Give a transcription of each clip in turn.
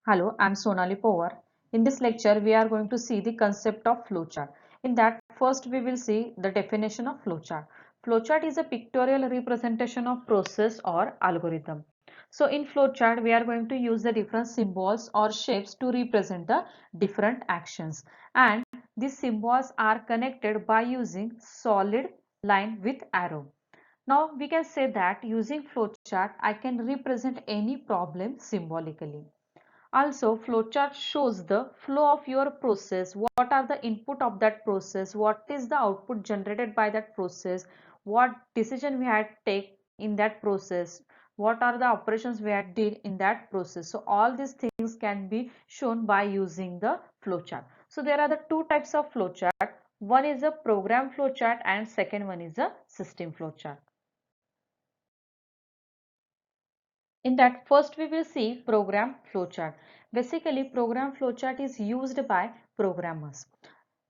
Hello, I'm Sonali Powar. In this lecture, we are going to see the concept of flowchart. In that, first we will see the definition of flowchart. Flowchart is a pictorial representation of process or algorithm. So in flowchart, we are going to use the different symbols or shapes to represent the different actions. And these symbols are connected by using solid line with arrow. Now we can say that using flowchart, I can represent any problem symbolically. Also, flowchart shows the flow of your process. What are the input of that process? What is the output generated by that process? What decision we had take in that process? What are the operations we had did in that process? So all these things can be shown by using the flowchart. So there are the two types of flowchart. One is a program flowchart and second one is a system flowchart. In that, first we will see program flowchart. Basically, program flowchart is used by programmers.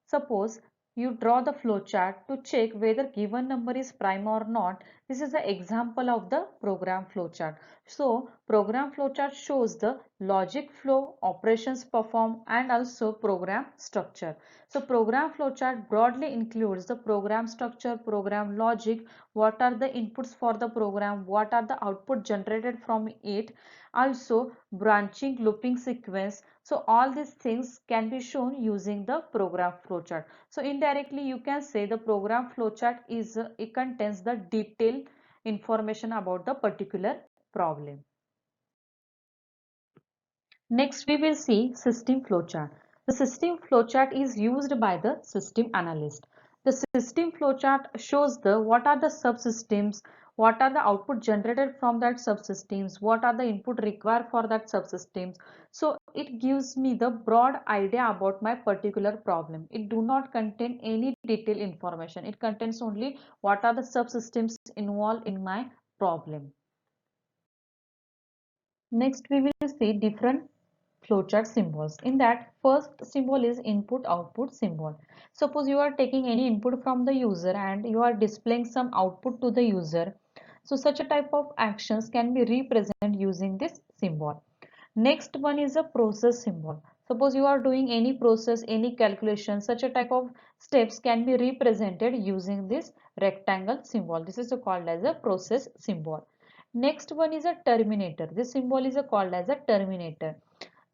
Suppose you draw the flowchart to check whether given number is prime or not. This is the example of the program flowchart. So, program flowchart shows the logic flow, operations performed, and also program structure. So, program flowchart broadly includes the program structure, program logic, what are the inputs for the program, what are the output generated from it, also branching looping sequence. So all these things can be shown using the program flowchart. So indirectly you can say the program flowchart is it contains the detailed information about the particular problem. Next, we will see system flowchart. The system flowchart is used by the system analyst. The system flowchart shows the what are the subsystems, what are the output generated from that subsystems, what are the input required for that subsystems. So it gives me the broad idea about my particular problem. It do not contain any detailed information. It contains only what are the subsystems involved in my problem. Next, we will see different flowchart symbols. In that, first symbol is input output symbol. Suppose you are taking any input from the user and you are displaying some output to the user. So such a type of actions can be represented using this symbol. Next one is a process symbol. Suppose you are doing any process, any calculation, such a type of steps can be represented using this rectangle symbol. This is called as a process symbol. Next one is a terminator. This symbol is called as a terminator.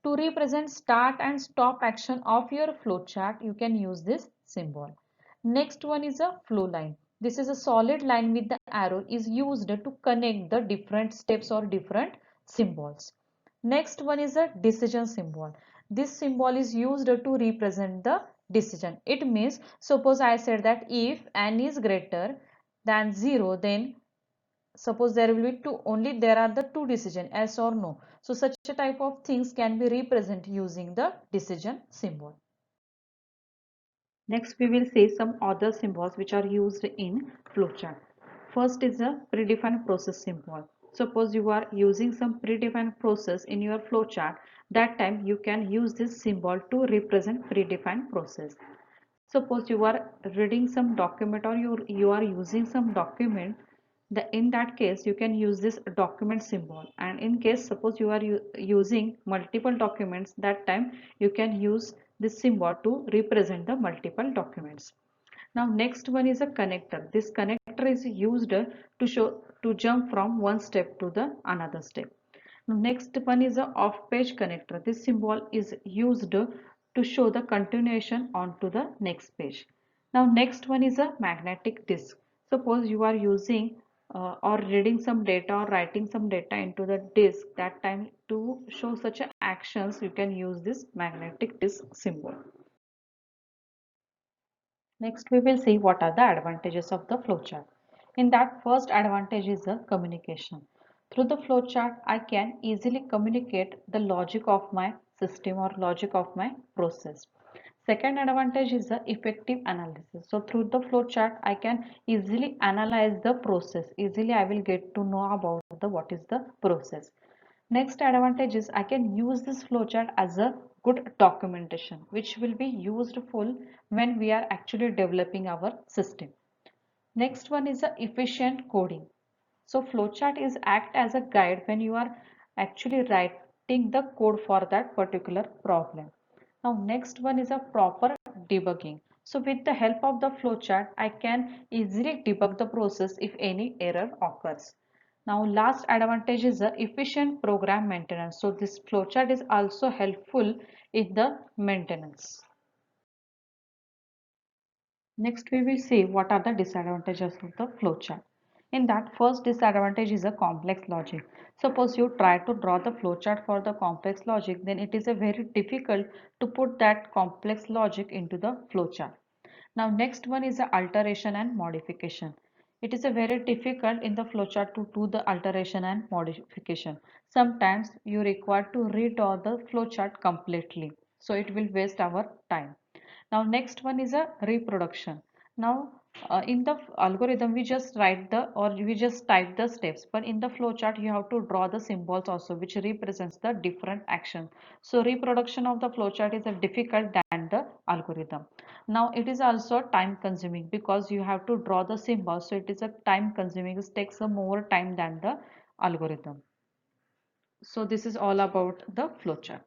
To represent start and stop action of your flowchart, you can use this symbol. Next one is a flow line. This is a solid line with the arrow is used to connect the different steps or different symbols. Next one is a decision symbol. This symbol is used to represent the decision. It means suppose I said that if n is greater than 0, then suppose there will be two, only there are the two decision, yes or no. So such a type of things can be represented using the decision symbol. Next we will see some other symbols which are used in flowchart. First is a predefined process symbol. Suppose you are using some predefined process in your flowchart, that time you can use this symbol to represent predefined process. Suppose you are reading some document or you are using some document, in that case you can use this document symbol, and in case suppose you are using multiple documents, that time you can use this symbol to represent the multiple documents. Now next one is a connector. This connector is used to jump from one step to the another step. Now next one is a off page connector. This symbol is used to show the continuation onto the next page. Now next one is a magnetic disk. Suppose you are using or reading some data or writing some data into the disk, that time to show such actions you can use this magnetic disk symbol. Next, we will see what are the advantages of the flowchart. In that, first advantage is the communication. Through the flowchart, I can easily communicate the logic of my system or logic of my process. Second advantage is the effective analysis. So through the flowchart, I can easily analyze the process. Easily, I will get to know about the what is the process. Next advantage is I can use this flowchart as a good documentation which will be useful when we are actually developing our system. Next one is the efficient coding. So flowchart is act as a guide when you are actually writing the code for that particular problem. Now next one is a proper debugging. So with the help of the flowchart, I can easily debug the process if any error occurs. Now last advantage is the efficient program maintenance. So this flowchart is also helpful in the maintenance. Next we will see what are the disadvantages of the flowchart. In that, first disadvantage is a complex logic. Suppose you try to draw the flowchart for the complex logic, then it is a very difficult to put that complex logic into the flowchart. Now next one is the alteration and modification. It is a very difficult in the flowchart to do the alteration and modification. Sometimes you require to redraw the flowchart completely. So it will waste our time. Now next one is a reproduction. Now in the algorithm we just write the or we just type the steps, but in the flowchart you have to draw the symbols also which represents the different action. So reproduction of the flowchart is a difficult than the algorithm. Now it is also time consuming because you have to draw the symbols, so it is a time consuming. It takes a more time than the algorithm. So this is all about the flowchart.